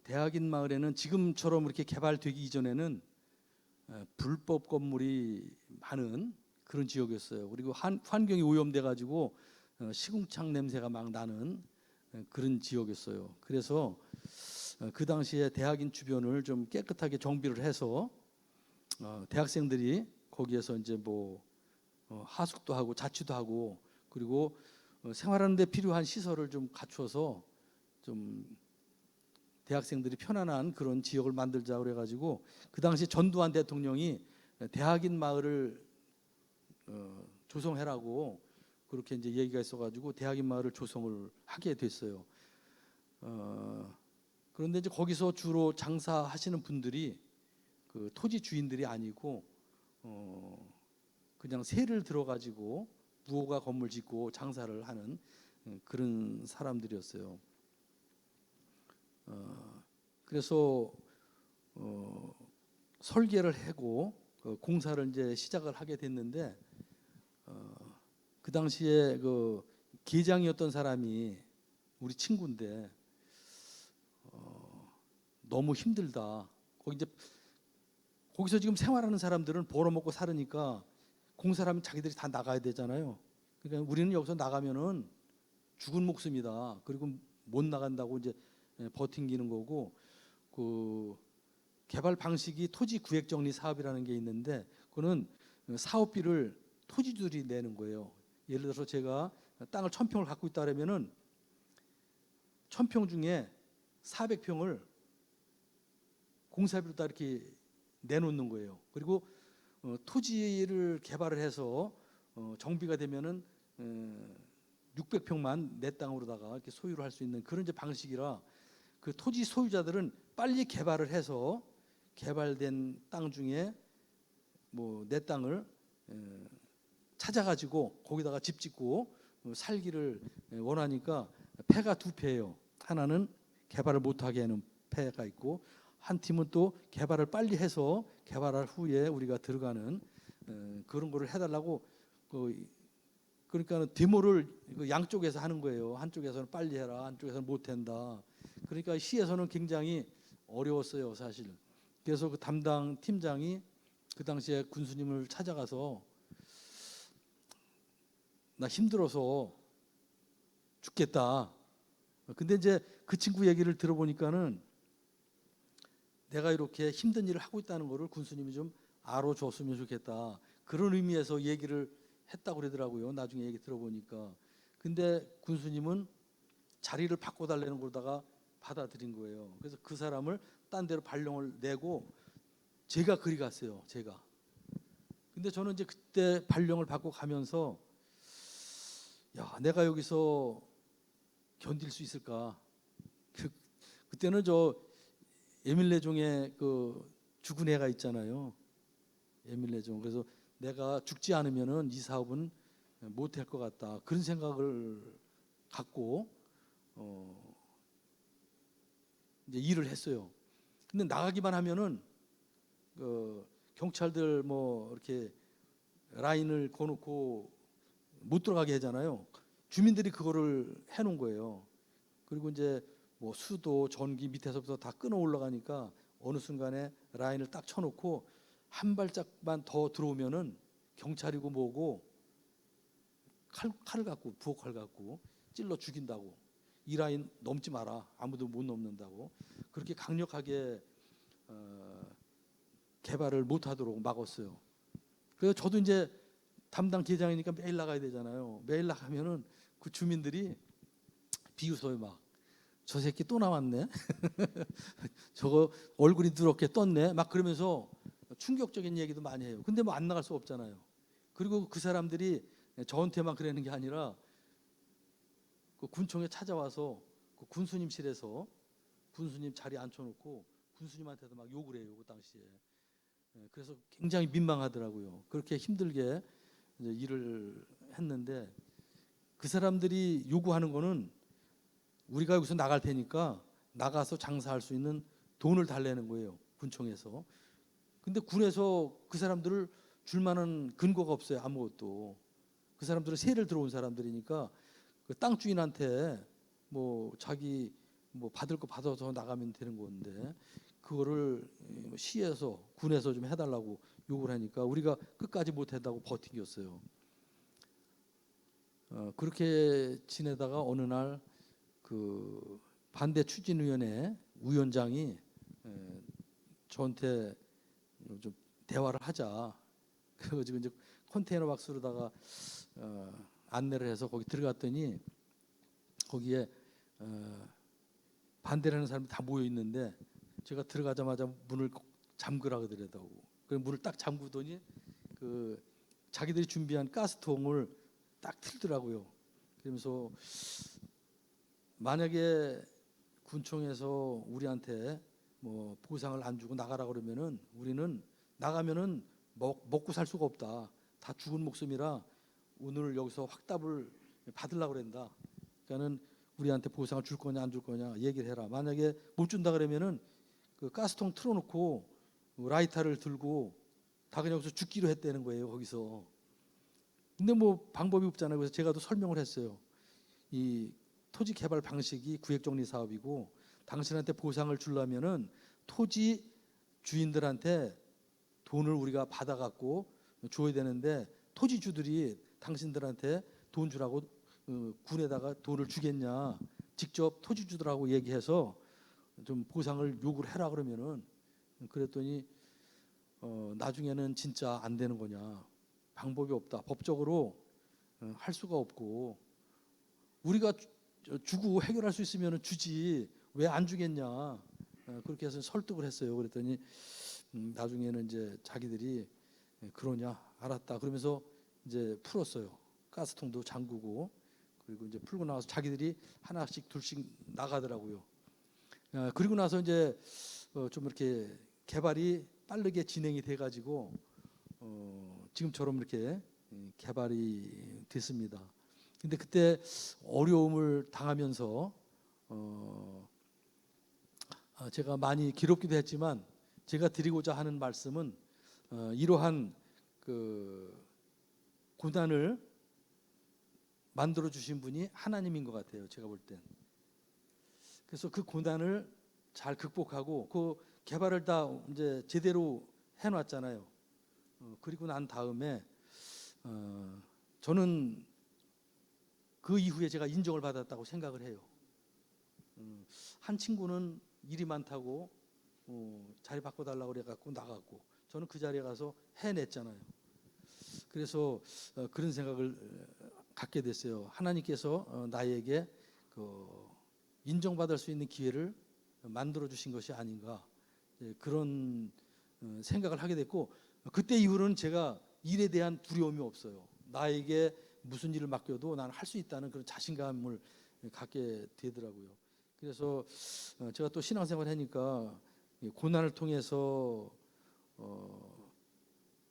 대학인 마을에는 지금처럼 이렇게 개발되기 이전에는 불법 건물이 많은 그런 지역이었어요. 그리고 환경이 오염돼 가지고 시궁창 냄새가 막 나는 그런 지역이었어요. 그래서 그 당시에 대학인 주변을 좀 깨끗하게 정비를 해서 대학생들이 거기에서 이제 뭐 하숙도 하고 자취도 하고 그리고 생활하는 데 필요한 시설을 좀 갖춰서 좀 대학생들이 편안한 그런 지역을 만들자 그래가지고 그 당시 전두환 대통령이 대학인 마을을 조성해라고 그렇게 이제 얘기가 있어가지고 대학인 마을을 조성을 하게 됐어요. 그런데 이제 거기서 주로 장사하시는 분들이 그 토지 주인들이 아니고 그냥 세를 들어가지고 무허가 건물 짓고 장사를 하는 그런 사람들이었어요. 그래서 설계를 하고 공사를 이제 시작을 하게 됐는데 그 당시에 그 계장이었던 사람이 우리 친구인데 너무 힘들다. 거기서 지금 생활하는 사람들은 벌어먹고 살으니까 공사를 하면 자기들이 다 나가야 되잖아요. 그러니까 우리는 여기서 나가면은 죽은 목숨이다. 그리고 못 나간다고 이제 버팅기는 거고 그 개발 방식이 토지 구획 정리 사업이라는 게 있는데 그거는 사업비를 토지주들이 내는 거예요. 예를 들어서 제가 땅을 1000평을 갖고 있다 그러면은 1000평 중에 400평을 공사비로 다 이렇게 내놓는 거예요. 그리고 토지를 개발을 해서 정비가 되면은 600평만 내 땅으로다가 이렇게 소유를 할 수 있는 그런 이제 방식이라 그 토지 소유자들은 빨리 개발을 해서 개발된 땅 중에 뭐 내 땅을 찾아가지고 거기다가 집 짓고 살기를 원하니까 패가 두 패예요. 하나는 개발을 못하게 하는 패가 있고 한 팀은 또 개발을 빨리 해서 개발할 후에 우리가 들어가는 그런 거를 해달라고 그러니까 데모를 양쪽에서 하는 거예요. 한쪽에서는 빨리 해라, 한쪽에서는 못한다. 그러니까 시에서는 굉장히 어려웠어요, 사실. 그래서 그 담당 팀장이 그 당시에 군수님을 찾아가서 나 힘들어서 죽겠다. 근데 이제 그 친구 얘기를 들어보니까는 내가 이렇게 힘든 일을 하고 있다는 거를 군수님이 좀 알아줬으면 좋겠다. 그런 의미에서 얘기를 했다고 그러더라고요. 나중에 얘기 들어보니까. 근데 군수님은 자리를 바꿔달라는 거다가 받아들인 거예요. 그래서 그 사람을 딴 데로 발령을 내고 제가 그리 갔어요. 제가. 근데 저는 이제 그때 발령을 받고 가면서 야, 내가 여기서 견딜 수 있을까? 그때는 저 에밀레종에 그 죽은 애가 있잖아요. 에밀레종. 그래서 내가 죽지 않으면은 이 사업은 못할 것 같다. 그런 생각을 갖고 이제 일을 했어요. 근데 나가기만 하면은 경찰들 뭐 이렇게 라인을 거놓고 못 들어가게 하잖아요. 주민들이 그거를 해놓은 거예요. 그리고 이제 뭐 수도 전기 밑에서부터 다 끊어 올라가니까 어느 순간에 라인을 딱 쳐놓고 한 발짝만 더 들어오면은 경찰이고 뭐고 칼을 갖고 부엌칼 갖고 찔러 죽인다고. 이 라인 넘지 마라. 아무도 못 넘는다고. 그렇게 강력하게 개발을 못하도록 막았어요. 그래서 저도 이제 담당 계장이니까 매일 나가야 되잖아요. 매일 나가면은 그 주민들이 비웃어요 막. 저 새끼 또 나왔네. 저거 얼굴이 누렇게 떴네. 막 그러면서 충격적인 얘기도 많이 해요. 근데 뭐 안 나갈 수 없잖아요. 그리고 그 사람들이 저한테만 그러는 게 아니라 그 군청에 찾아와서 그 군수님실에서 군수님 자리에 앉혀놓고 군수님한테도 막 욕을 해요. 그 당시에. 그래서 굉장히 민망하더라고요. 그렇게 힘들게 이제 일을 했는데 그 사람들이 요구하는 거는 우리가 여기서 나갈 테니까 나가서 장사할 수 있는 돈을 달라는 거예요. 군청에서. 근데 군에서 그 사람들을 줄 만한 근거가 없어요. 아무것도. 그 사람들은 세를 들어온 사람들이니까 그 땅 주인한테 뭐 자기 뭐 받을 거 받아서 나가면 되는 건데 그거를 시에서 군에서 좀 해달라고 요구를 하니까 우리가 끝까지 못한다고 버티겼어요. 그렇게 지내다가 어느 날 그 반대 추진위원회 위원장이 저한테 좀 대화를 하자. 그래가지고 이제 컨테이너 박스로다가 안내를 해서 거기 들어갔더니 거기에 반대를 하는 사람이 다 모여 있는데 제가 들어가자마자 문을 잠그라 그러더라고. 그래서 문을 딱 잠그더니 그 자기들이 준비한 가스통을 딱 틀더라고요. 그러면서 만약에 군청에서 우리한테 뭐 보상을 안 주고 나가라 그러면은 우리는 나가면은 먹고 살 수가 없다. 다 죽은 목숨이라 오늘 여기서 확답을 받으려고 그런다. 그러니까는 우리한테 보상을 줄 거냐 안 줄 거냐 얘기를 해라. 만약에 못 준다 그러면은 그 가스통 틀어놓고 라이터를 들고 다 그냥 여기서 죽기로 했다는 거예요. 거기서. 근데 뭐 방법이 없잖아요. 그래서 제가 또 설명을 했어요. 이 토지 개발 방식이 구획 정리 사업이고 당신한테 보상을 주려면은 토지 주인들한테 돈을 우리가 받아갖고 줘야 되는데 토지주들이 당신들한테 돈 주라고 군에다가 돈을 주겠냐? 직접 토지주들하고 얘기해서 좀 보상을 요구를 해라 그러면은 그랬더니 나중에는 진짜 안 되는 거냐? 방법이 없다. 법적으로 할 수가 없고 우리가 주고 해결할 수 있으면 주지 왜 안 주겠냐? 그렇게 해서 설득을 했어요. 그랬더니 나중에는 이제 자기들이 그러냐 알았다. 그러면서 이제 풀었어요. 가스통도 잠그고 그리고 이제 풀고 나와서 자기들이 하나씩 둘씩 나가더라고요. 그리고 나서 이제 좀 이렇게 개발이 빠르게 진행이 돼가지고 지금처럼 이렇게 개발이 됐습니다. 근데 그때 어려움을 당하면서 제가 많이 괴롭기도 했지만 제가 드리고자 하는 말씀은 이러한 그 고난을 만들어 주신 분이 하나님인 것 같아요. 제가 볼 땐. 그래서 그 고난을 잘 극복하고 그 개발을 다 이제 제대로 해놨잖아요. 그리고 난 다음에 저는 그 이후에 제가 인정을 받았다고 생각을 해요. 한 친구는 일이 많다고 자리 바꿔달라고 그래갖고 나갔고 저는 그 자리에 가서 해냈잖아요. 그래서 그런 생각을 갖게 됐어요. 하나님께서 나에게 그 인정받을 수 있는 기회를 만들어 주신 것이 아닌가 그런 생각을 하게 됐고 그때 이후로는 제가 일에 대한 두려움이 없어요. 나에게 무슨 일을 맡겨도 나는 할 수 있다는 그런 자신감을 갖게 되더라고요. 그래서 제가 또 신앙생활을 하니까 고난을 통해서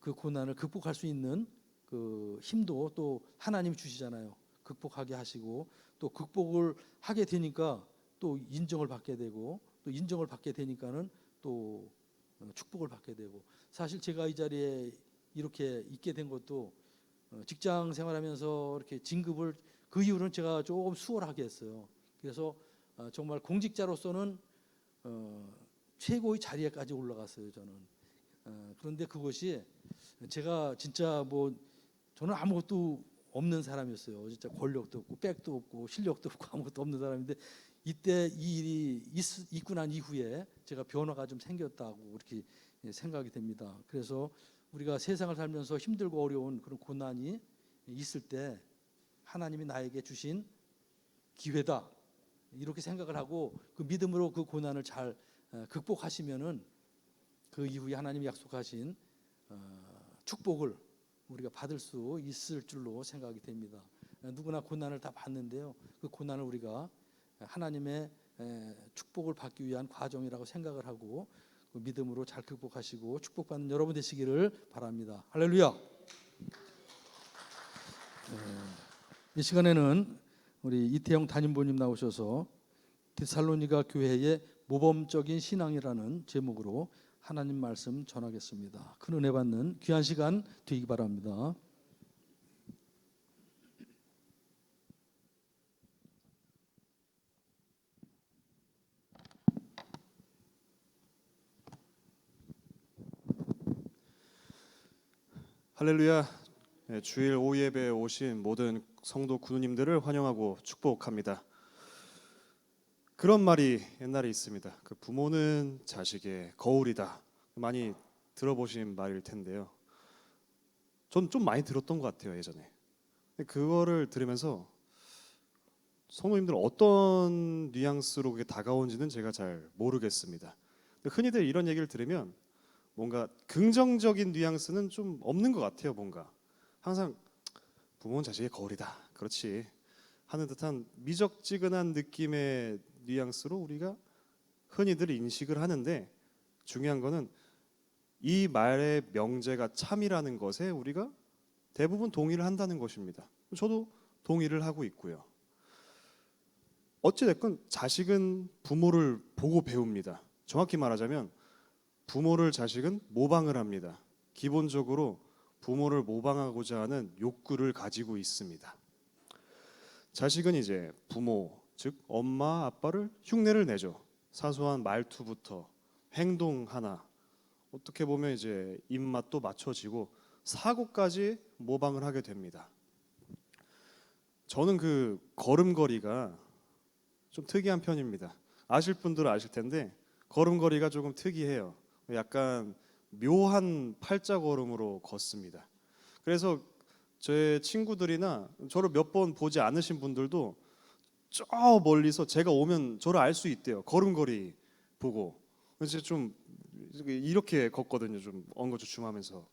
그 고난을 극복할 수 있는 그 힘도 또 하나님이 주시잖아요. 극복하게 하시고 또 극복을 하게 되니까 또 인정을 받게 되고 또 인정을 받게 되니까는 또 축복을 받게 되고 사실 제가 이 자리에 이렇게 있게 된 것도 직장 생활하면서 이렇게 진급을 그 이후로는 제가 조금 수월하게 했어요. 그래서 정말 공직자로서는 최고의 자리에까지 올라갔어요. 저는. 그런데 그것이 제가 진짜 뭐 저는 아무것도 없는 사람이었어요. 진짜 권력도 없고 백도 없고 실력도 없고 아무것도 없는 사람인데 이때 이 일이 있고 난 이후에 제가 변화가 좀 생겼다고 그렇게 생각이 됩니다. 그래서 우리가 세상을 살면서 힘들고 어려운 그런 고난이 있을 때 하나님이 나에게 주신 기회다 이렇게 생각을 하고 그 믿음으로 그 고난을 잘 극복하시면은 그 이후에 하나님이 약속하신 축복을 우리가 받을 수 있을 줄로 생각이 됩니다. 누구나 고난을 다 받는데요. 그 고난을 우리가 하나님의 축복을 받기 위한 과정이라고 생각을 하고 그 믿음으로 잘 극복하시고 축복받는 여러분 되시기를 바랍니다. 할렐루야. 이 시간에는 우리 이태영 담임보님 나오셔서 데살로니가 교회의 모범적인 신앙이라는 제목으로 하나님 말씀 전하겠습니다. 큰 은혜 받는 귀한 시간 되기 바랍니다. 할렐루야. 네, 주일 오후 예배에 오신 모든 성도 구누님들을 환영하고 축복합니다. 그런 말이 옛날에 있습니다. 그 부모는 자식의 거울이다. 많이 들어보신 말일 텐데요. 전 좀 많이 들었던 것 같아요, 예전에. 근데 그거를 들으면서 성도님들 어떤 뉘앙스로 그게 다가온지는 제가 잘 모르겠습니다. 흔히들 이런 얘기를 들으면 뭔가 긍정적인 뉘앙스는 좀 없는 것 같아요. 뭔가 항상 부모는 자식의 거울이다, 그렇지 하는 듯한 미적지근한 느낌의 뉘앙스로 우리가 흔히들 인식을 하는데, 중요한 거는 이 말의 명제가 참이라는 것에 우리가 대부분 동의를 한다는 것입니다. 저도 동의를 하고 있고요. 어찌됐건 자식은 부모를 보고 배웁니다. 정확히 말하자면 부모를 자식은 모방을 합니다. 기본적으로 부모를 모방하고자 하는 욕구를 가지고 있습니다. 자식은 이제 부모, 즉 엄마, 아빠를 흉내를 내죠. 사소한 말투부터 행동 하나, 어떻게 보면 이제 입맛도 맞춰지고 사고까지 모방을 하게 됩니다. 저는 그 걸음걸이가 좀 특이한 편입니다. 아실 분들은 아실 텐데 걸음걸이가 조금 특이해요. 약간 묘한 팔자걸음으로 걷습니다. 그래서 제 친구들이나 저를 몇 번 보지 않으신 분들도 저 멀리서 제가 오면 저를 알 수 있대요. 걸음걸이 보고. 그래서 좀 이렇게 걷거든요. 좀 엉거주춤하면서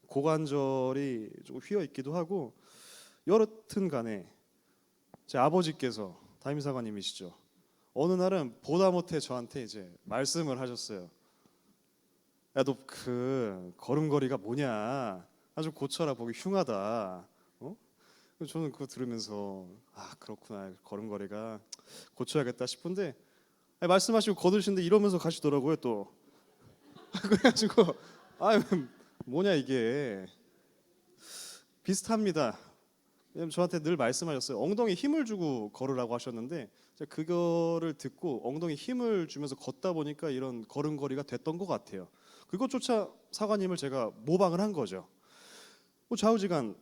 고관절이 좀 휘어 있기도 하고. 여튼 간에 제 아버지께서 담임사관님이시죠. 어느 날은 보다 못해 저한테 이제 말씀을 하셨어요. 야, 너 그 걸음걸이가 뭐냐? 아주 고쳐라, 보기 흉하다. 어? 저는 그거 들으면서 아, 그렇구나, 걸음걸이가 고쳐야겠다 싶은데, 아니, 말씀하시고 거두시는데 이러면서 가시더라고요 또. 그래가지고 아, 뭐냐 이게. 비슷합니다. 왜냐면 저한테 늘 말씀하셨어요. 엉덩이 힘을 주고 걸으라고 하셨는데 제가 그거를 듣고 엉덩이 힘을 주면서 걷다 보니까 이런 걸음걸이가 됐던 것 같아요. 그것조차 사관님을 제가 모방을 한 거죠. 뭐 좌우지간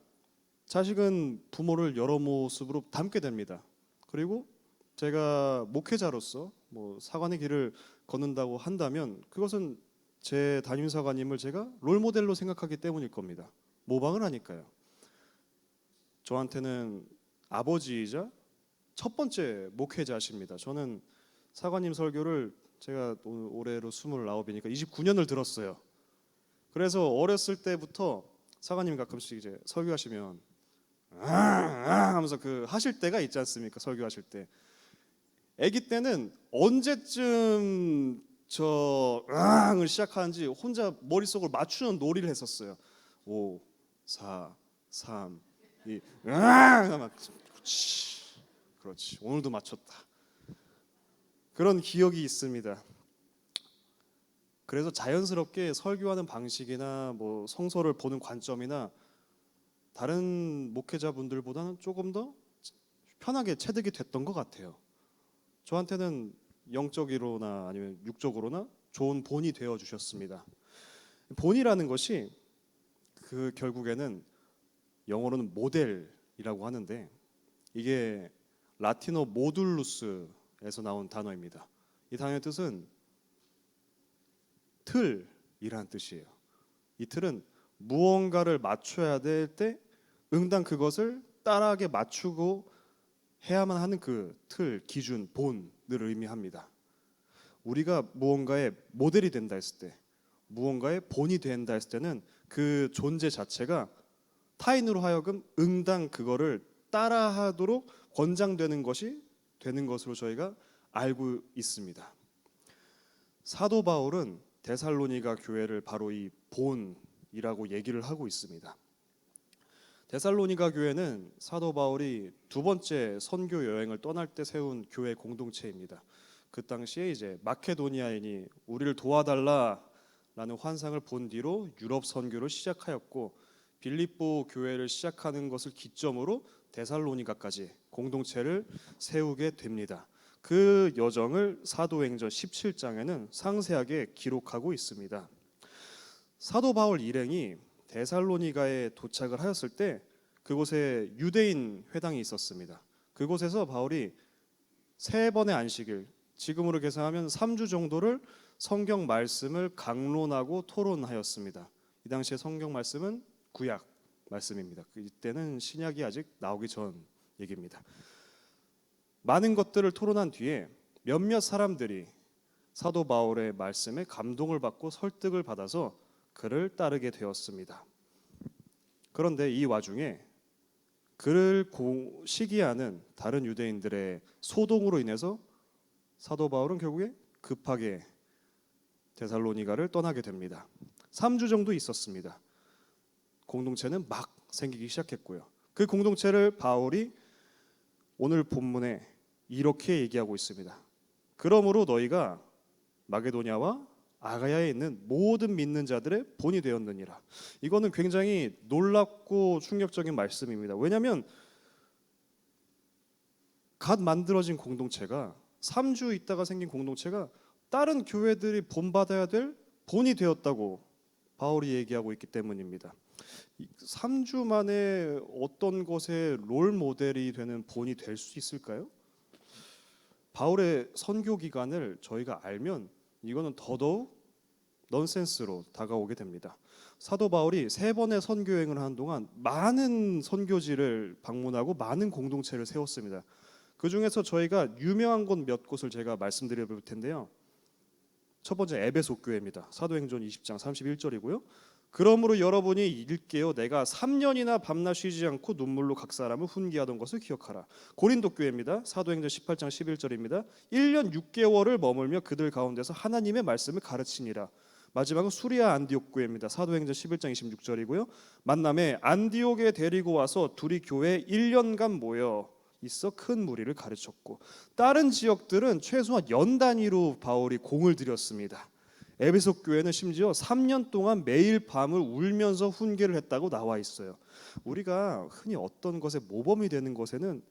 자식은 부모를 여러 모습으로 닮게 됩니다. 그리고 제가 목회자로서 뭐 사관의 길을 걷는다고 한다면 그것은 제 담임 사관님을 제가 롤모델로 생각하기 때문일 겁니다. 모방을 하니까요. 저한테는 아버지이자 첫 번째 목회자십니다. 저는 사관님 설교를 제가 올해로 29이니까 29년을 들었어요. 그래서 어렸을 때부터 사관님 가끔씩 이제 설교하시면 하면서 그 하실 때가 있지 않습니까? 설교하실 때. 아기 때는 언제쯤 저 을 시작하는지 혼자 머릿속을 맞추는 놀이를 했었어요. 5, 4, 3, 이 그렇지, 오늘도 맞췄다. 그런 기억이 있습니다. 그래서 자연스럽게 설교하는 방식이나 뭐 성서를 보는 관점이나 다른 목회자분들보다는 조금 더 편하게 체득이 됐던 것 같아요. 저한테는 영적으로나 아니면 육적으로나 좋은 본이 되어 주셨습니다. 본이라는 것이 그 결국에는 영어로는 모델이라고 하는데 이게 라틴어 모듈루스에서 나온 단어입니다. 이 단어의 뜻은 틀이라는 뜻이에요. 이 틀은 무언가를 맞춰야 될 때 응당 그것을 따라하게 맞추고 해야만 하는 그 틀, 기준, 본을 의미합니다. 우리가 무언가의 모델이 된다 했을 때, 무언가의 본이 된다 했을 때는 그 존재 자체가 타인으로 하여금 응당 그거를 따라하도록 권장되는 것이 되는 것으로 저희가 알고 있습니다. 사도 바울은 데살로니가 교회를 바로 이 본이라고 얘기를 하고 있습니다. 데살로니가 교회는 사도 바울이 두 번째 선교 여행을 떠날 때 세운 교회 공동체입니다. 그 당시에 이제 마케도니아인이 우리를 도와달라라는 환상을 본 뒤로 유럽 선교를 시작하였고 빌립보 교회를 시작하는 것을 기점으로 데살로니가까지 공동체를 세우게 됩니다. 그 여정을 사도행전 17장에는 상세하게 기록하고 있습니다. 사도 바울 일행이 데살로니가에 도착을 하였을 때 그곳에 유대인 회당이 있었습니다. 그곳에서 바울이 3번의 안식일, 지금으로 계산하면 3주 정도를 성경 말씀을 강론하고 토론하였습니다. 이 당시에 성경 말씀은 구약 말씀입니다. 이때는 신약이 아직 나오기 전 얘기입니다. 많은 것들을 토론한 뒤에 몇몇 사람들이 사도 바울의 말씀에 감동을 받고 설득을 받아서 그를 따르게 되었습니다. 그런데 이 와중에 그를 시기하는 다른 유대인들의 소동으로 인해서 사도 바울은 결국에 급하게 데살로니가를 떠나게 됩니다. 3주 정도 있었습니다. 공동체는 막 생기기 시작했고요. 그 공동체를 바울이 오늘 본문에 이렇게 얘기하고 있습니다. 그러므로 너희가 마게도냐와 아가야에 있는 모든 믿는 자들의 본이 되었느니라. 이거는 굉장히 놀랍고 충격적인 말씀입니다. 왜냐하면 갓 만들어진 공동체가 3주 있다가 생긴 공동체가 다른 교회들이 본받아야 될 본이 되었다고 바울이 얘기하고 있기 때문입니다. 3주 만에 어떤 것의 롤 모델이 되는 본이 될 수 있을까요? 바울의 선교 기간을 저희가 알면 이거는 더더욱 넌센스로 다가오게 됩니다. 사도 바울이 3번의 선교 여행을 하는 동안 많은 선교지를 방문하고 많은 공동체를 세웠습니다. 그 중에서 저희가 유명한 곳 몇 곳을 제가 말씀드려 볼 텐데요. 첫 번째 에베소 교회입니다. 사도행전 20장 31절이고요. 그러므로 여러분이 읽게요. 내가 3년이나 밤낮 쉬지 않고 눈물로 각 사람을 훈계하던 것을 기억하라. 고린도 교회입니다. 사도행전 18장 11절입니다. 1년 6개월을 머물며 그들 가운데서 하나님의 말씀을 가르치니라. 마지막은 수리아 안디옥 교회입니다. 사도행전 11장 26절이고요. 만남에 안디옥에 데리고 와서 둘이 교회에 1년간 모여 있어 큰 무리를 가르쳤고, 다른 지역들은 최소한 연 단위로 바울이 공을 들였습니다. 에베소 교회는 심지어 3년 동안 매일 밤을 울면서 훈계를 했다고 나와 있어요. 우리가 흔히 어떤 것에 모범이 되는 것에는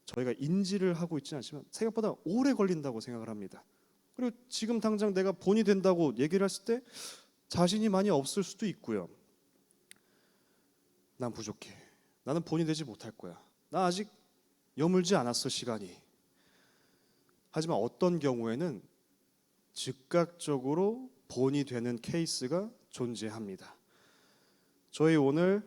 저희가 인지를 하고 있지는 않지만 생각보다 오래 걸린다고 생각을 합니다. 그리고 지금 당장 내가 본이 된다고 얘기를 했을 때 자신이 많이 없을 수도 있고요. 난 부족해. 나는 본이 되지 못할 거야. 나 아직 여물지 않았어, 시간이. 하지만 어떤 경우에는 즉각적으로 본이 되는 케이스가 존재합니다. 저희 오늘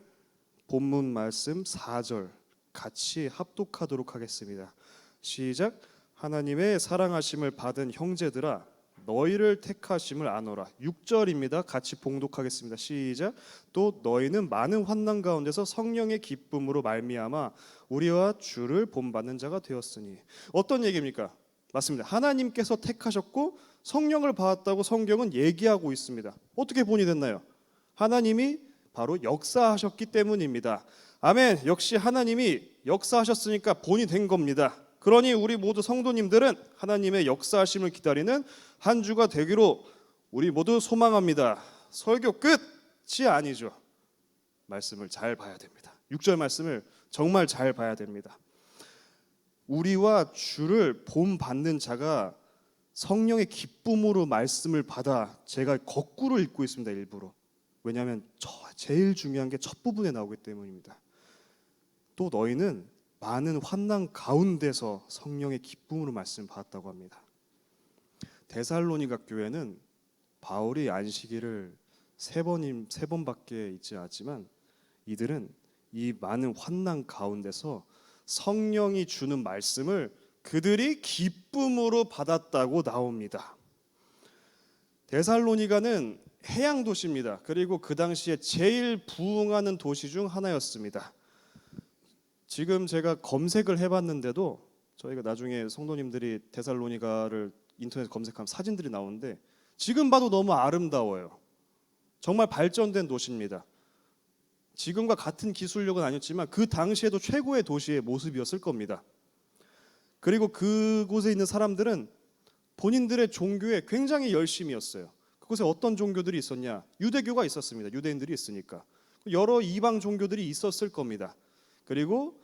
본문 말씀 4절 같이 합독하도록 하겠습니다. 시작. 하나님의 사랑하심을 받은 형제들아 너희를 택하심을 아노라. 6절입니다. 같이 봉독하겠습니다. 시작. 또 너희는 많은 환난 가운데서 성령의 기쁨으로 말미암아 우리와 주를 본받는 자가 되었으니. 어떤 얘기입니까? 맞습니다. 하나님께서 택하셨고 성령을 받았다고 성경은 얘기하고 있습니다. 어떻게 본이 됐나요? 하나님이 바로 역사하셨기 때문입니다. 아멘. 역시 하나님이 역사하셨으니까 본이 된 겁니다. 그러니 우리 모두 성도님들은 하나님의 역사하심을 기다리는 한 주가 되기로 우리 모두 소망합니다. 설교 끝이 아니죠. 말씀을 잘 봐야 됩니다. 6절 말씀을 정말 잘 봐야 됩니다. 우리와 주를 본받는 자가 성령의 기쁨으로 말씀을 받아, 제가 거꾸로 읽고 있습니다. 일부러. 왜냐하면 제일 중요한 게 첫 부분에 나오기 때문입니다. 또 너희는 많은 환난 가운데서 성령의 기쁨으로 말씀을 받았다고 합니다. 데살로니가 교회는 바울이 안식일을 3번밖에 있지 않았지만 이들은 이 많은 환난 가운데서 성령이 주는 말씀을 그들이 기쁨으로 받았다고 나옵니다. 데살로니가는 해양 도시입니다. 그리고 그 당시에 제일 부흥하는 도시 중 하나였습니다. 지금 제가 검색을 해봤는데도 저희가 나중에 성도님들이 데살로니가를 인터넷 검색하면 사진들이 나오는데 지금 봐도 너무 아름다워요. 정말 발전된 도시입니다. 지금과 같은 기술력은 아니었지만 그 당시에도 최고의 도시의 모습이었을 겁니다. 그리고 그곳에 있는 사람들은 본인들의 종교에 굉장히 열심이었어요. 그곳에 어떤 종교들이 있었냐? 유대교가 있었습니다. 유대인들이 있으니까. 여러 이방 종교들이 있었을 겁니다. 그리고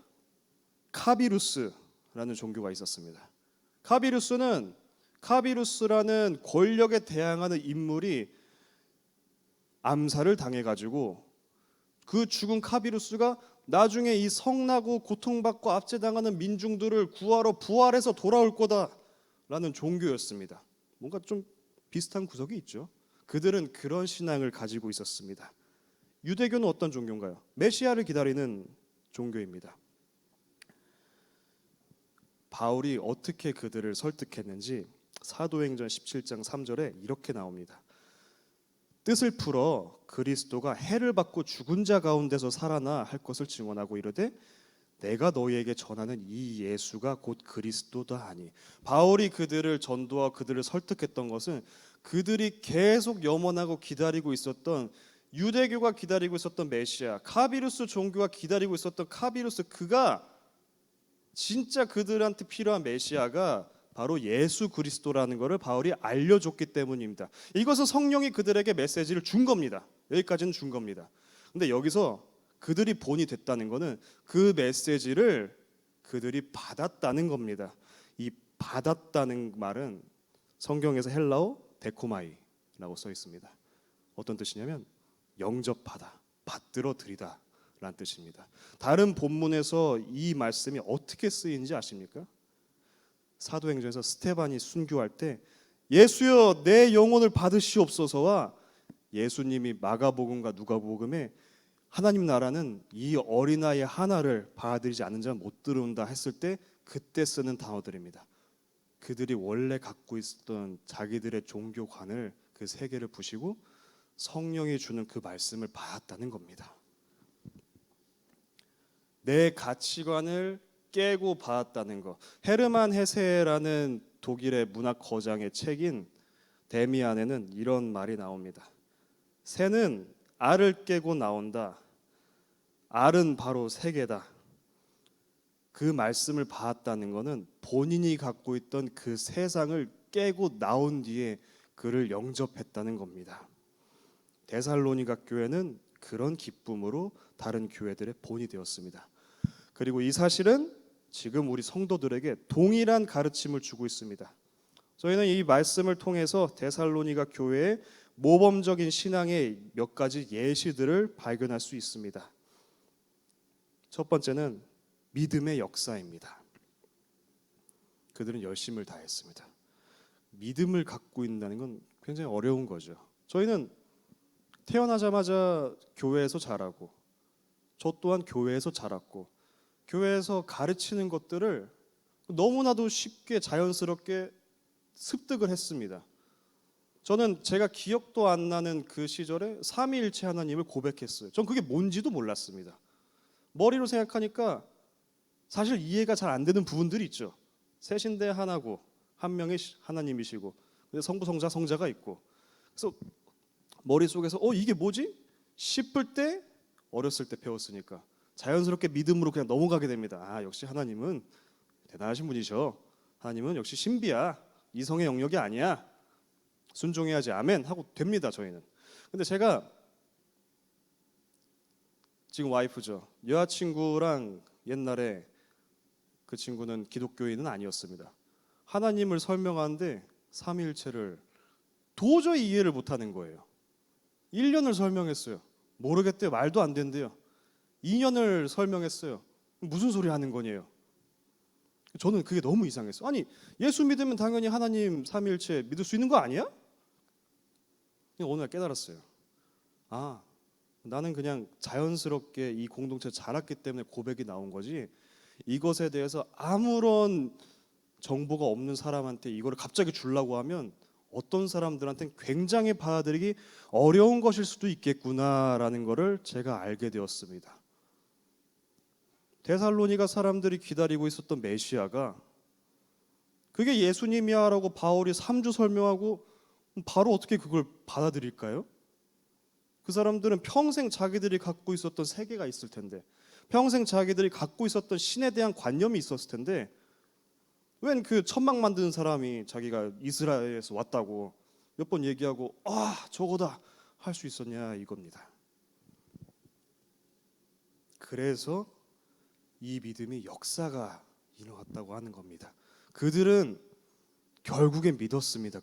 카비루스라는 종교가 있었습니다. 카비루스라는 권력에 대항하는 인물이 암살을 당해가지고 그 죽은 카비루스가 나중에 이 성나고 고통받고 압제당하는 민중들을 구하러 부활해서 돌아올 거다라는 종교였습니다. 뭔가 좀 비슷한 구석이 있죠. 그들은 그런 신앙을 가지고 있었습니다. 유대교는 어떤 종교인가요? 메시아를 기다리는 종교입니다. 바울이 어떻게 그들을 설득했는지 사도행전 17장 3절에 이렇게 나옵니다. 뜻을 풀어 그리스도가 해를 받고 죽은 자 가운데서 살아나 할 것을 증언하고 이르되 내가 너희에게 전하는 이 예수가 곧 그리스도다 하니. 바울이 그들을 전도하고 그들을 설득했던 것은 그들이 계속 염원하고 기다리고 있었던, 유대교가 기다리고 있었던 메시아, 카비루스 종교가 기다리고 있었던 카비루스, 그가 진짜 그들한테 필요한 메시아가 바로 예수 그리스도라는 것을 바울이 알려줬기 때문입니다. 이것은 성령이 그들에게 메시지를 준 겁니다. 여기까지는 준 겁니다. 근데 여기서 그들이 본이 됐다는 것은 그 메시지를 그들이 받았다는 겁니다. 이 받았다는 말은 성경에서 헬라어 데코마이라고 써 있습니다. 어떤 뜻이냐면 영접하다, 받들어들이다 라는 뜻입니다. 다른 본문에서 이 말씀이 어떻게 쓰이는지 아십니까? 사도행전에서 스테반이 순교할 때 예수여 내 영혼을 받으시옵소서와 예수님이 마가복음과 누가복음에 하나님 나라는 이 어린아이 하나를 받아들이지 않는 자는 못 들어온다 했을 때 그때 쓰는 단어들입니다. 그들이 원래 갖고 있었던 자기들의 종교관을, 그 세계를 부시고 성령이 주는 그 말씀을 받았다는 겁니다. 내 가치관을 깨고 받았다는 것. 헤르만 헤세라는 독일의 문학 거장의 책인 데미안에는 이런 말이 나옵니다. 새는 알을 깨고 나온다. 알은 바로 세계다. 그 말씀을 받았다는 것은 본인이 갖고 있던 그 세상을 깨고 나온 뒤에 그를 영접했다는 겁니다. 데살로니가 교회는 그런 기쁨으로 다른 교회들의 본이 되었습니다. 그리고 이 사실은 지금 우리 성도들에게 동일한 가르침을 주고 있습니다. 저희는 이 말씀을 통해서 데살로니가 교회의 모범적인 신앙의 몇 가지 예시들을 발견할 수 있습니다. 첫 번째는 믿음의 역사입니다. 그들은 열심을 다했습니다. 믿음을 갖고 있다는 건 굉장히 어려운 거죠. 저희는 태어나자마자 교회에서 자라고, 저 또한 교회에서 자랐고, 교회에서 가르치는 것들을 너무나도 쉽게 자연스럽게 습득을 했습니다. 저는 제가 기억도 안 나는 그 시절에 삼위일체 하나님을 고백했어요. 전 그게 뭔지도 몰랐습니다. 머리로 생각하니까 사실 이해가 잘 안 되는 부분들이 있죠. 셋인데 하나고 한 명이 하나님이시고 성부 성자 성자가 있고, 그래서 머릿속에서 이게 뭐지? 싶을 때 어렸을 때 배웠으니까 자연스럽게 믿음으로 그냥 넘어가게 됩니다. 아, 역시 하나님은 대단하신 분이셔. 하나님은 역시 신비야. 이성의 영역이 아니야. 순종해야지. 아멘 하고 됩니다. 저희는. 근데 제가 지금 와이프죠. 여자친구랑 옛날에 그 친구는 기독교인은 아니었습니다. 하나님을 설명하는데 삼위일체를 도저히 이해를 못하는 거예요. 1년을 설명했어요. 모르겠대요. 말도 안 된대요. 2년을 설명했어요. 무슨 소리 하는 거냐요. 저는 그게 너무 이상했어요. 아니, 예수 믿으면 당연히 하나님 삼위일체 믿을 수 있는 거 아니야? 어느 날 깨달았어요. 아, 나는 그냥 자연스럽게 이 공동체에 자랐기 때문에 고백이 나온 거지, 이것에 대해서 아무런 정보가 없는 사람한테 이거를 갑자기 주려고 하면 어떤 사람들한테는 굉장히 받아들이기 어려운 것일 수도 있겠구나라는 것을 제가 알게 되었습니다. 데살로니가 사람들이 기다리고 있었던 메시아가 그게 예수님이야 라고 바울이 3주 설명하고 바로 어떻게 그걸 받아들일까요? 그 사람들은 평생 자기들이 갖고 있었던 세계가 있을 텐데, 평생 자기들이 갖고 있었던 신에 대한 관념이 있었을 텐데, 웬 그 천막 만드는 사람이 자기가 이스라엘에서 왔다고 몇 번 얘기하고 저거다 할 수 있었냐 이겁니다. 그래서 이 믿음이 역사가 일어났다고 하는 겁니다. 그들은 결국엔 믿었습니다.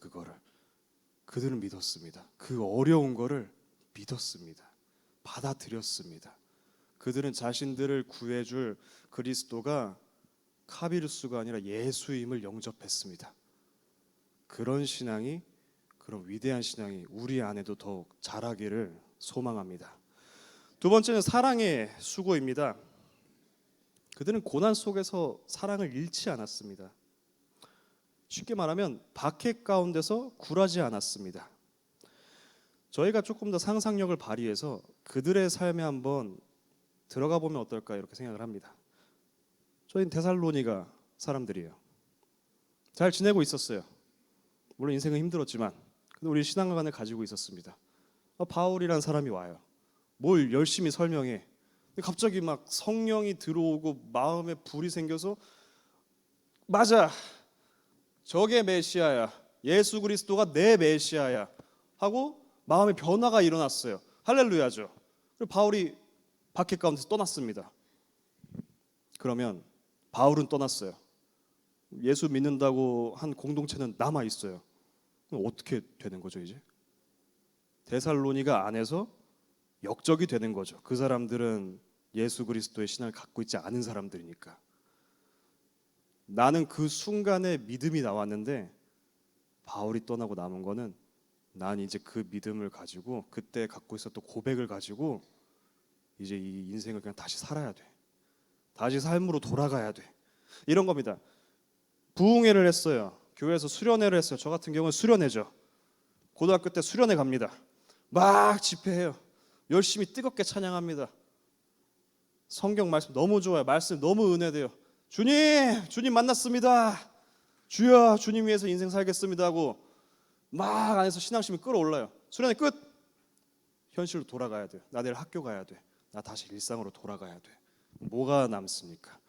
그들은 믿었습니다. 그 어려운 거를 믿었습니다. 받아들였습니다. 그들은 자신들을 구해줄 그리스도가 카비루스가 아니라 예수임을 영접했습니다. 그런 신앙이, 그런 위대한 신앙이 우리 안에도 더욱 자라기를 소망합니다. 두 번째는 사랑의 수고입니다. 그들은 고난 속에서 사랑을 잃지 않았습니다. 쉽게 말하면 박해 가운데서 굴하지 않았습니다. 저희가 조금 더 상상력을 발휘해서 그들의 삶에 한번 들어가 보면 어떨까 이렇게 생각을 합니다. 저희는 데살로니가 사람들이에요. 잘 지내고 있었어요. 물론 인생은 힘들었지만 근데 우리 신앙관을 가지고 있었습니다. 바울이라는 사람이 와요. 뭘 열심히 설명해. 근데 갑자기 막 성령이 들어오고 마음에 불이 생겨서 맞아, 저게 메시아야, 예수 그리스도가 내 메시아야 하고 마음의 변화가 일어났어요. 할렐루야죠. 그리고 바울이 박해 가운데서 떠났습니다. 그러면 바울은 떠났어요. 예수 믿는다고 한 공동체는 남아 있어요. 그럼 어떻게 되는 거죠 이제? 데살로니가 안에서 역적이 되는 거죠. 그 사람들은 예수 그리스도의 신앙을 갖고 있지 않은 사람들이니까. 나는 그 순간에 믿음이 나왔는데 바울이 떠나고 남은 거는 난 이제 그 믿음을 가지고 그때 갖고 있었던 고백을 가지고 이제 이 인생을 그냥 다시 살아야 돼. 다시 삶으로 돌아가야 돼. 이런 겁니다. 부흥회를 했어요. 교회에서 수련회를 했어요. 저 같은 경우는 수련회죠. 고등학교 때 수련회 갑니다. 막 집회해요. 열심히 뜨겁게 찬양합니다. 성경 말씀 너무 좋아요. 말씀 너무 은혜돼요. 주님 만났습니다. 주여, 주님 위해서 인생 살겠습니다 하고 막 안에서 신앙심이 끌어올라요. 수련회 끝. 현실로 돌아가야 돼요. 나 내일 학교 가야 돼. 나 다시 일상으로 돌아가야 돼. 뭐가 남습니까?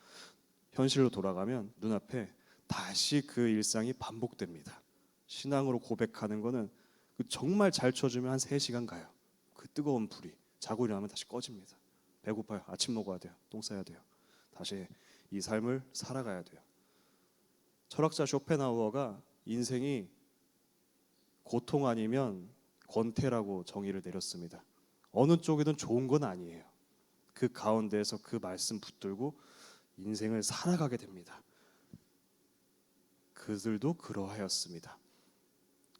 현실로 돌아가면 눈앞에 다시 그 일상이 반복됩니다. 신앙으로 고백하는 거는 정말 잘 쳐주면 한 3시간 가요. 그 뜨거운 불이 자고 일어나면 다시 꺼집니다. 배고파요. 아침 먹어야 돼요. 똥 싸야 돼요. 다시 이 삶을 살아가야 돼요. 철학자 쇼펜하우어가 인생이 고통 아니면 권태라고 정의를 내렸습니다. 어느 쪽이든 좋은 건 아니에요. 그 가운데에서 그 말씀 붙들고 인생을 살아가게 됩니다. 그들도 그러하였습니다.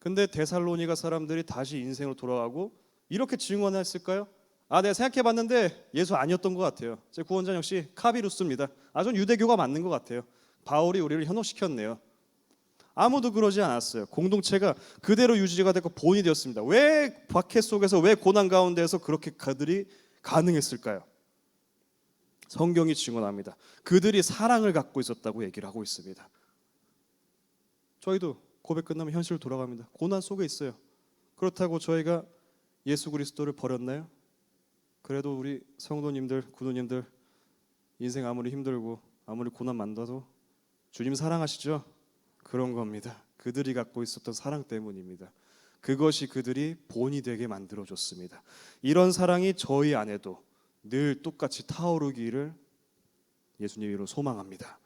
근데 데살로니가 사람들이 다시 인생으로 돌아가고 이렇게 증언했을까요? 내가 생각해봤는데 예수 아니었던 것 같아요. 제 구원자 역시 카비루스입니다. 전 유대교가 맞는 것 같아요. 바울이 우리를 현혹시켰네요. 아무도 그러지 않았어요. 공동체가 그대로 유지가 되고 본이 되었습니다. 왜 박해 속에서, 왜 고난 가운데에서 그렇게 그들이 가능했을까요? 성경이 증언합니다. 그들이 사랑을 갖고 있었다고 얘기를 하고 있습니다. 저희도 고백 끝나면 현실로 돌아갑니다. 고난 속에 있어요. 그렇다고 저희가 예수 그리스도를 버렸나요? 그래도 우리 성도님들, 구도님들 인생 아무리 힘들고 아무리 고난 만나도 주님 사랑하시죠? 그런 겁니다. 그들이 갖고 있었던 사랑 때문입니다. 그것이 그들이 본이 되게 만들어줬습니다. 이런 사랑이 저희 안에도 늘 똑같이 타오르기를 예수님 이름으로 소망합니다.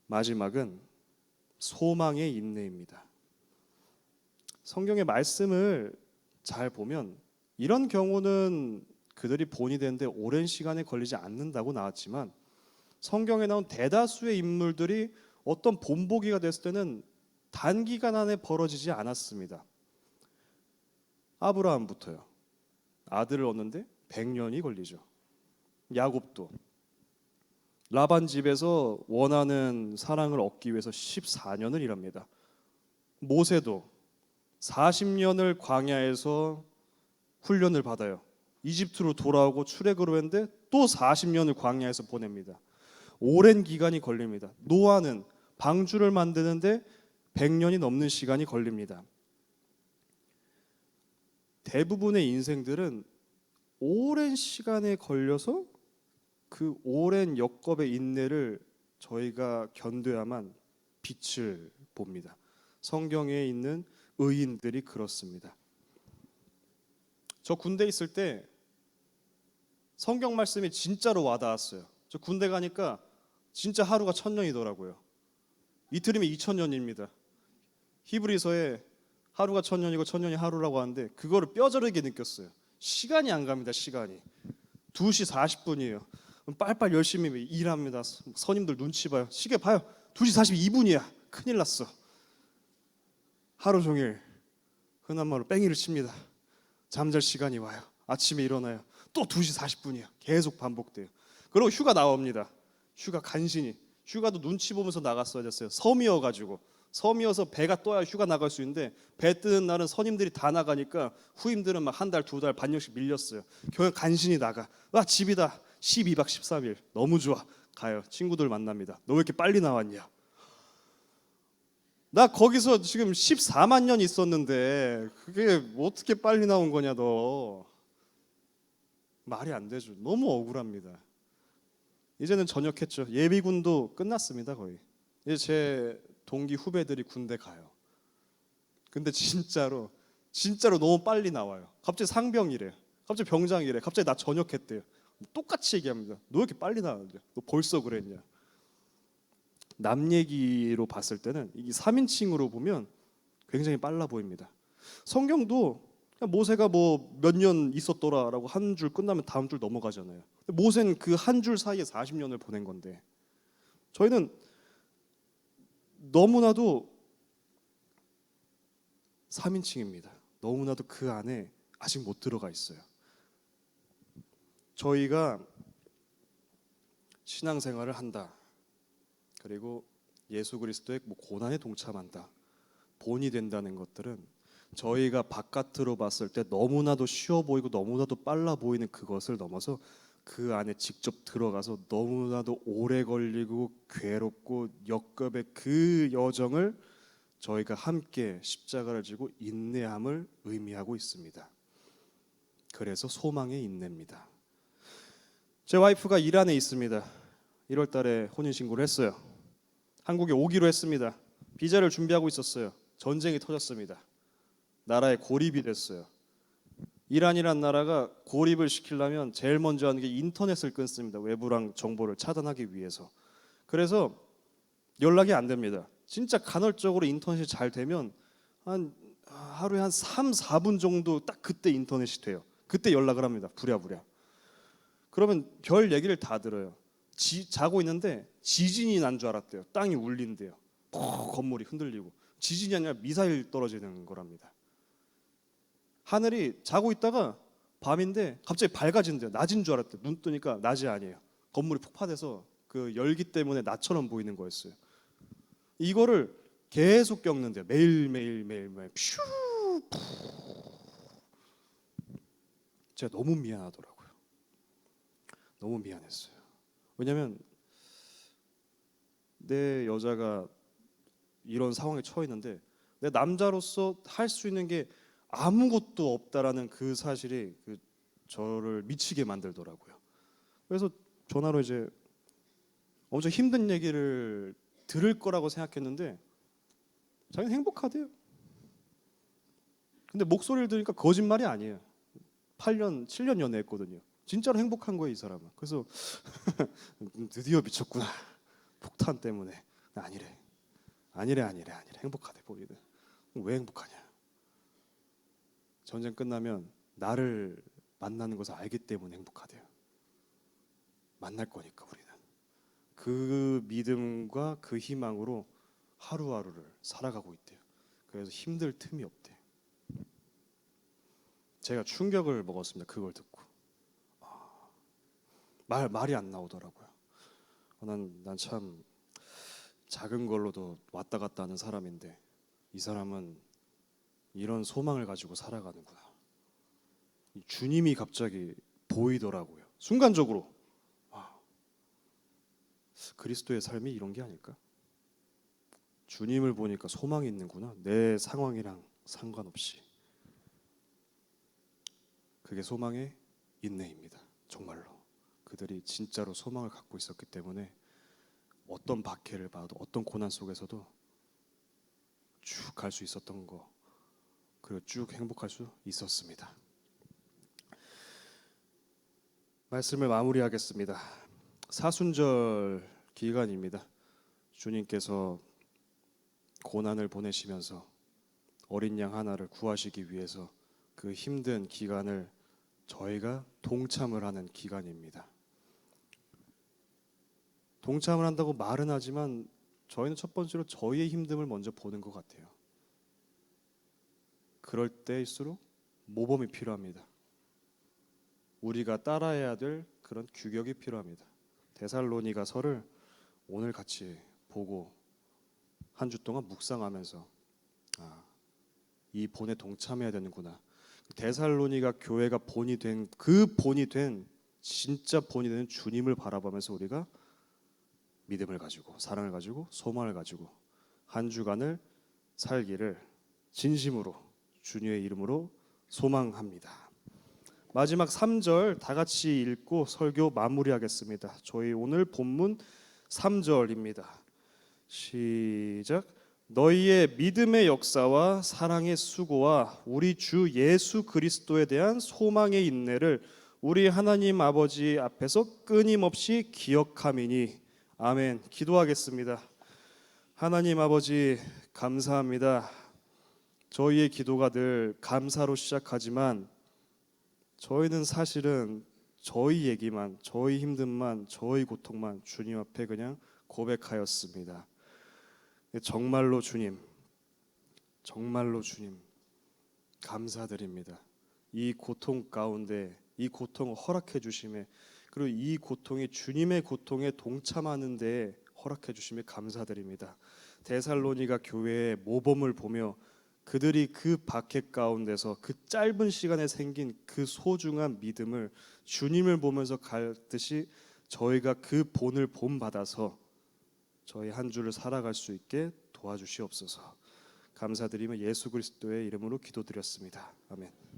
마지막은 소망의 인내입니다. 성경의 말씀을 잘 보면 이런 경우는 그들이 본이 되는데 오랜 시간에 걸리지 않는다고 나왔지만 성경에 나온 대다수의 인물들이 어떤 본보기가 됐을 때는 단기간 안에 벌어지지 않았습니다. 아브라함부터요. 아들을 얻는데 100년이 걸리죠. 야곱도 라반 집에서 원하는 사랑을 얻기 위해서 14년을 일합니다. 모세도 40년을 광야에서 훈련을 받아요. 이집트로 돌아오고 출애굽을 했는데 또 40년을 광야에서 보냅니다. 오랜 기간이 걸립니다. 노아는 방주를 만드는데 100년이 넘는 시간이 걸립니다. 대부분의 인생들은 오랜 시간에 걸려서 그 오랜 역겁의 인내를 저희가 견뎌야만 빛을 봅니다. 성경에 있는 의인들이 그렇습니다. 저 군대 있을 때 성경 말씀이 진짜로 와닿았어요. 저 군대 가니까 진짜 하루가 1000년이더라고요. 이틀이면 2000년입니다. 히브리서에 하루가 천년이고 천년이 하루라고 하는데 그거를 뼈저리게 느꼈어요. 시간이 안 갑니다. 시간이 2시 40분이에요. 빨빨 열심히 일합니다. 선임들 눈치 봐요. 시계 봐요. 2시 42분이야. 큰일 났어. 하루 종일 흔한 말로 뺑이를 칩니다. 잠잘 시간이 와요. 아침에 일어나요. 또 2시 40분이야. 계속 반복돼요. 그리고 휴가 나옵니다. 휴가 간신히. 휴가도 눈치 보면서 나갔어야 됐어요. 섬이어가지고. 섬이어서 배가 떠야 휴가 나갈 수 있는데 배 뜨는 날은 선임들이 다 나가니까 후임들은 막 한 달, 두 달 반년씩 밀렸어요. 결국 간신히 나가. 와 집이다. 12박 13일. 너무 좋아. 가요. 친구들 만납니다. 너 왜 이렇게 빨리 나왔냐? 나 거기서 지금 14만 년 있었는데 그게 어떻게 빨리 나온 거냐 너. 말이 안 되죠. 너무 억울합니다. 이제는 전역했죠. 예비군도 끝났습니다 거의. 이제 제 동기 후배들이 군대 가요. 근데 진짜로 너무 빨리 나와요. 갑자기 상병이래. 갑자기 병장이래. 갑자기 나 전역했대요. 똑같이 얘기합니다. 너 왜 이렇게 빨리 나왔냐? 너 벌써 그랬냐? 남 얘기로 봤을 때는 이 3인칭으로 보면 굉장히 빨라 보입니다. 성경도 그냥 모세가 뭐 몇 년 있었더라라고 한 줄 끝나면 다음 줄 넘어가잖아요. 모세는 그 한 줄 사이에 40년을 보낸 건데 저희는 너무나도 3인칭입니다. 너무나도 그 안에 아직 못 들어가 있어요. 저희가 신앙생활을 한다. 그리고 예수 그리스도의 고난에 동참한다. 본이 된다는 것들은 저희가 바깥으로 봤을 때 너무나도 쉬워 보이고 너무나도 빨라 보이는 그것을 넘어서 그 안에 직접 들어가서 너무나도 오래 걸리고 괴롭고 역겹의 그 여정을 저희가 함께 십자가를 지고 인내함을 의미하고 있습니다. 그래서 소망의 인내입니다. 제 와이프가 이란에 있습니다. 1월 달에 혼인신고를 했어요. 한국에 오기로 했습니다. 비자를 준비하고 있었어요. 전쟁이 터졌습니다. 나라에 고립이 됐어요. 이란이란 나라가 고립을 시키려면 제일 먼저 하는 게 인터넷을 끊습니다. 외부랑 정보를 차단하기 위해서. 그래서 연락이 안 됩니다. 진짜 간헐적으로 인터넷이 잘 되면 한 하루에 한 3, 4분 정도 딱 그때 인터넷이 돼요. 그때 연락을 합니다. 부랴부랴. 그러면 별 얘기를 다 들어요. 자고 있는데 지진이 난 줄 알았대요. 땅이 울린대요. 건물이 흔들리고. 지진이 아니라 미사일 떨어지는 거랍니다. 하늘이 자고 있다가 밤인데 갑자기 밝아진대요. 낮인 줄 알았대요. 눈 뜨니까 낮이 아니에요. 건물이 폭파돼서 그 열기 때문에 낮처럼 보이는 거였어요. 이거를 계속 겪는데요. 매일. 퓨. 제가 너무 미안하더라고요. 너무 미안했어요. 왜냐면 내 여자가 이런 상황에 처해 있는데 내 남자로서 할 수 있는 게 아무것도 없다라는 그 사실이 저를 미치게 만들더라고요. 그래서 전화로 이제 엄청 힘든 얘기를 들을 거라고 생각했는데 자기는 행복하대요. 근데 목소리를 들으니까 거짓말이 아니에요. 8년, 7년 연애했거든요. 진짜로 행복한 거예요, 이 사람은. 그래서 드디어 미쳤구나. 폭탄 때문에. 아니래. 행복하대 보이는. 왜 행복하냐? 전쟁 끝나면 나를 만나는 것을 알기 때문에 행복하대요. 만날 거니까 우리는. 그 믿음과 그 희망으로 하루하루를 살아가고 있대요. 그래서 힘들 틈이 없대요. 제가 충격을 먹었습니다. 그걸 듣고. 말이 안 나오더라고요. 난 참 작은 걸로도 왔다 갔다 하는 사람인데 이 사람은 이런 소망을 가지고 살아가는구나. 주님이 갑자기 보이더라고요. 순간적으로. 그리스도의 삶이 이런 게 아닐까? 주님을 보니까 소망이 있는구나. 내 상황이랑 상관없이. 그게 소망의 인내입니다. 정말로. 그들이 진짜로 소망을 갖고 있었기 때문에 어떤 박해를 봐도 어떤 고난 속에서도 쭉 갈 수 있었던 거, 그리고 쭉 행복할 수 있었습니다. 말씀을 마무리하겠습니다. 사순절 기간입니다. 주님께서 고난을 보내시면서 어린 양 하나를 구하시기 위해서 그 힘든 기간을 저희가 동참을 하는 기간입니다. 동참을 한다고 말은 하지만 저희는 첫 번째로 저희의 힘듦을 먼저 보는 것 같아요. 그럴 때일수록 모범이 필요합니다. 우리가 따라해야 될 그런 규격이 필요합니다. 데살로니가서를 오늘 같이 보고 한 주 동안 묵상하면서 이 본에 동참해야 되는구나. 데살로니가 교회가 본이 된 진짜 본이 되는 주님을 바라보면서 우리가 믿음을 가지고 사랑을 가지고 소망을 가지고 한 주간을 살기를 진심으로 주님의 이름으로 소망합니다. 마지막 3절 다 같이 읽고 설교 마무리하겠습니다. 저희 오늘 본문 3절입니다. 시작. 너희의 믿음의 역사와 사랑의 수고와 우리 주 예수 그리스도에 대한 소망의 인내를 우리 하나님 아버지 앞에서 끊임없이 기억함이니. 아멘. 기도하겠습니다. 하나님 아버지 감사합니다. 저희의 기도가 늘 감사로 시작하지만 저희는 사실은 저희 얘기만, 저희 힘듦만, 저희 고통만 주님 앞에 그냥 고백하였습니다. 정말로 주님 감사드립니다. 이 고통 가운데 이 고통을 허락해 주심에, 그리고 이 고통이 주님의 고통에 동참하는 데 허락해 주심에 감사드립니다. 데살로니가 교회의 모범을 보며 그들이 그 박해 가운데서 그 짧은 시간에 생긴 그 소중한 믿음을 주님을 보면서 갈듯이 저희가 그 본을 본받아서 저희 한 주를 살아갈 수 있게 도와주시옵소서. 감사드리며 예수 그리스도의 이름으로 기도드렸습니다. 아멘.